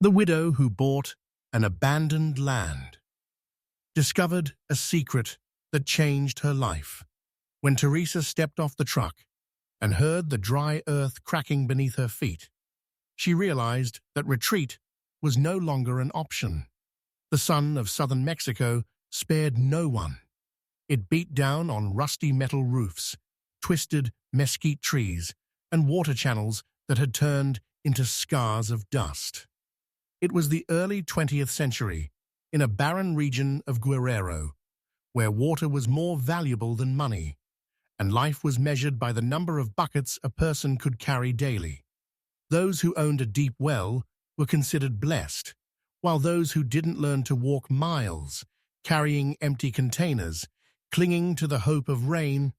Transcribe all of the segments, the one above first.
The widow who bought an abandoned land discovered a secret that changed her life. When Teresa stepped off the truck and heard the dry earth cracking beneath her feet, she realized that retreat was no longer an option. The sun of southern Mexico spared no one. It beat down on rusty metal roofs, twisted mesquite trees, and water channels that had turned into scars of dust. It was the early 20th century, in a barren region of Guerrero, where water was more valuable than money, and life was measured by the number of buckets a person could carry daily. Those who owned a deep well were considered blessed, while those who didn't learn to walk miles, carrying empty containers, clinging to the hope of rain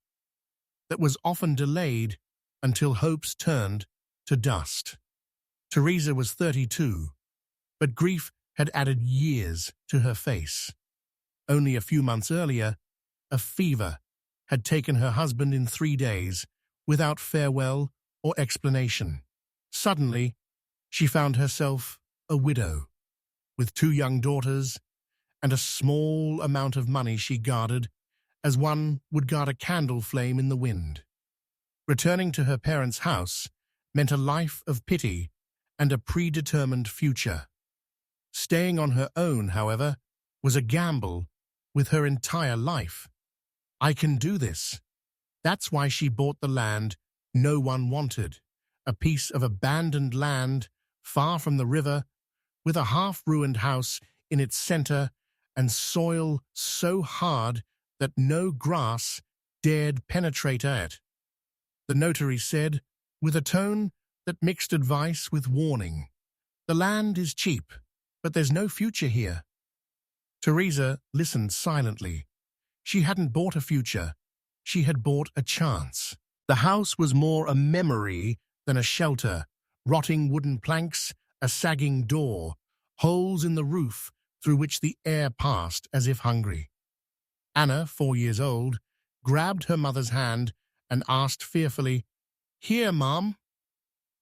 that was often delayed until hopes turned to dust. Teresa was 32, but grief had added years to her face. Only a few months earlier, a fever had taken her husband in 3 days, without farewell or explanation. Suddenly, she found herself a widow, with 2 young daughters and a small amount of money she guarded as one would guard a candle flame in the wind. Returning to her parents' house meant a life of pity and a predetermined future. Staying on her own, however, was a gamble with her entire life. I can do this. That's why she bought the land no one wanted, a piece of abandoned land far from the river, with a half-ruined house in its center and soil so hard that no grass dared penetrate it. The notary said, with a tone that mixed advice with warning, "The land is cheap, but there's no future here." Teresa listened silently. She hadn't bought a future. She had bought a chance. The house was more a memory than a shelter, rotting wooden planks, a sagging door, holes in the roof through which the air passed as if hungry. Anna, 4 years old, grabbed her mother's hand and asked fearfully, "Here, Mom?"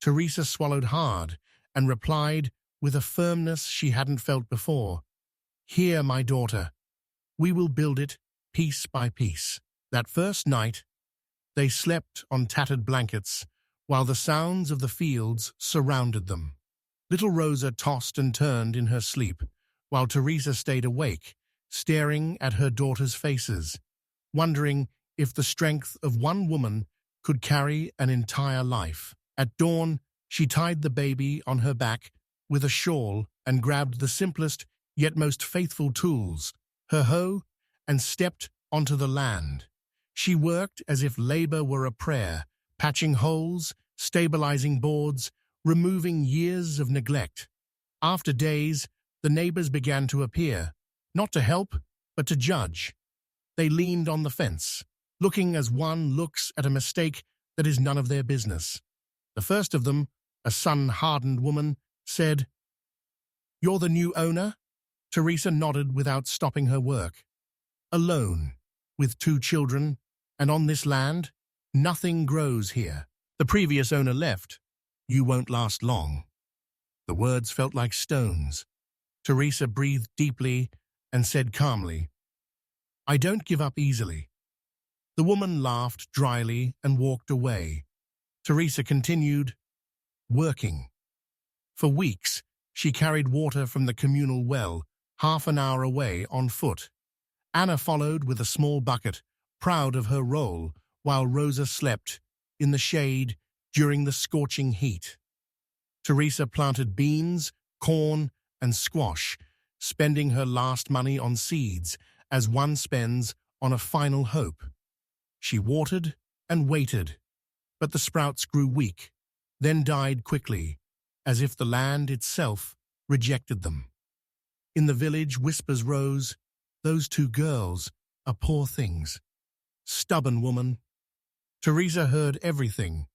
Teresa swallowed hard and replied with a firmness she hadn't felt before, "Here, my daughter. We will build it piece by piece." That first night, they slept on tattered blankets while the sounds of the fields surrounded them. Little Rosa tossed and turned in her sleep, while Teresa stayed awake, staring at her daughters' faces, wondering if the strength of one woman could carry an entire life. At dawn, she tied the baby on her back with a shawl and grabbed the simplest yet most faithful tools, her hoe, and stepped onto the land. She worked as if labor were a prayer, patching holes, stabilizing boards, removing years of neglect. After days, the neighbors began to appear, not to help, but to judge. They leaned on the fence, looking as one looks at a mistake that is none of their business. The first of them, a sun-hardened woman, said, "You're the new owner?" Teresa nodded without stopping her work. "Alone, with 2 children, and on this land, nothing grows here. The previous owner left. You won't last long." The words felt like stones. Teresa breathed deeply and said calmly, "I don't give up easily." The woman laughed dryly and walked away. Teresa continued, working. For weeks, she carried water from the communal well, half an hour away on foot. Anna followed with a small bucket, proud of her role, while Rosa slept in the shade during the scorching heat. Teresa planted beans, corn, and squash, spending her last money on seeds as one spends on a final hope. She watered and waited, but the sprouts grew weak, then died quickly, as if the land itself rejected them. In the village, whispers rose, "Those 2 girls are poor things. Stubborn woman." Teresa heard everything,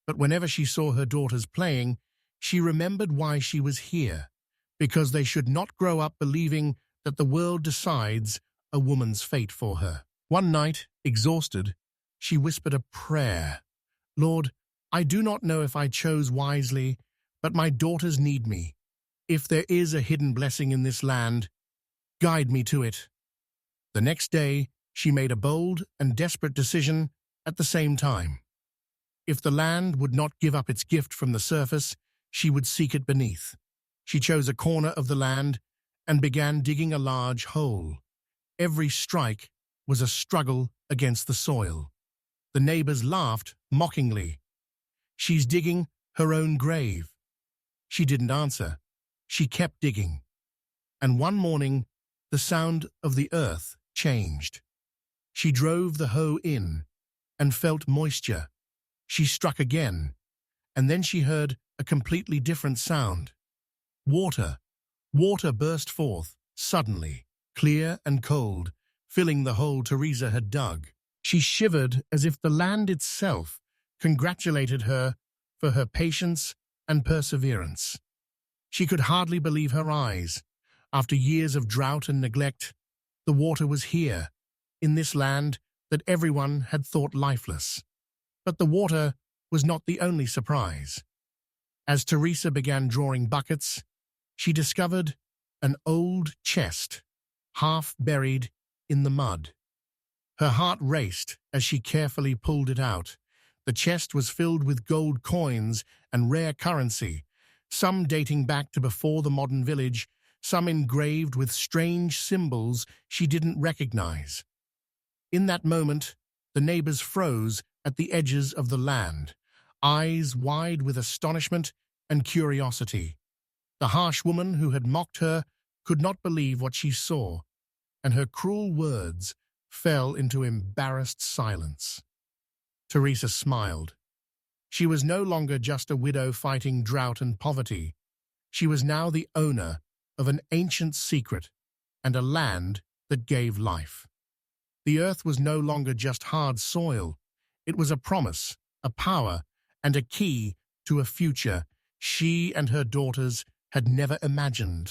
but whenever she saw her daughters playing, she remembered why she was here, because they should not grow up believing that the world decides a woman's fate for her. One night, exhausted, she whispered a prayer. "Lord, I do not know if I chose wisely, but my daughters need me. If there is a hidden blessing in this land, guide me to it. The next day, she made a bold and desperate decision at the same time. If the land would not give up its gift from the surface, she would seek it beneath. She chose a corner of the land and began digging a large hole. Every strike was a struggle against the soil. The neighbors laughed mockingly. She's digging her own grave. She didn't answer. She kept digging. And one morning, the sound of the earth changed. She drove the hoe in and felt moisture. She struck again, and then she heard a completely different sound. Water. Water burst forth, suddenly, clear and cold, filling the hole Teresa had dug. She shivered as if the land itself congratulated her for her patience and perseverance. She could hardly believe her eyes. After years of drought and neglect, the water was here, in this land that everyone had thought lifeless. But the water was not the only surprise. As Teresa began drawing buckets, she discovered an old chest, half buried in the mud. Her heart raced as she carefully pulled it out. The chest was filled with gold coins and rare currency, some dating back to before the modern village, some engraved with strange symbols she didn't recognize. In that moment, the neighbors froze at the edges of the land, eyes wide with astonishment and curiosity. The harsh woman who had mocked her could not believe what she saw, and her cruel words fell into embarrassed silence. Teresa smiled. She was no longer just a widow fighting drought and poverty. She was now the owner of an ancient secret and a land that gave life. The earth was no longer just hard soil. It was a promise, a power, and a key to a future she and her daughters had never imagined.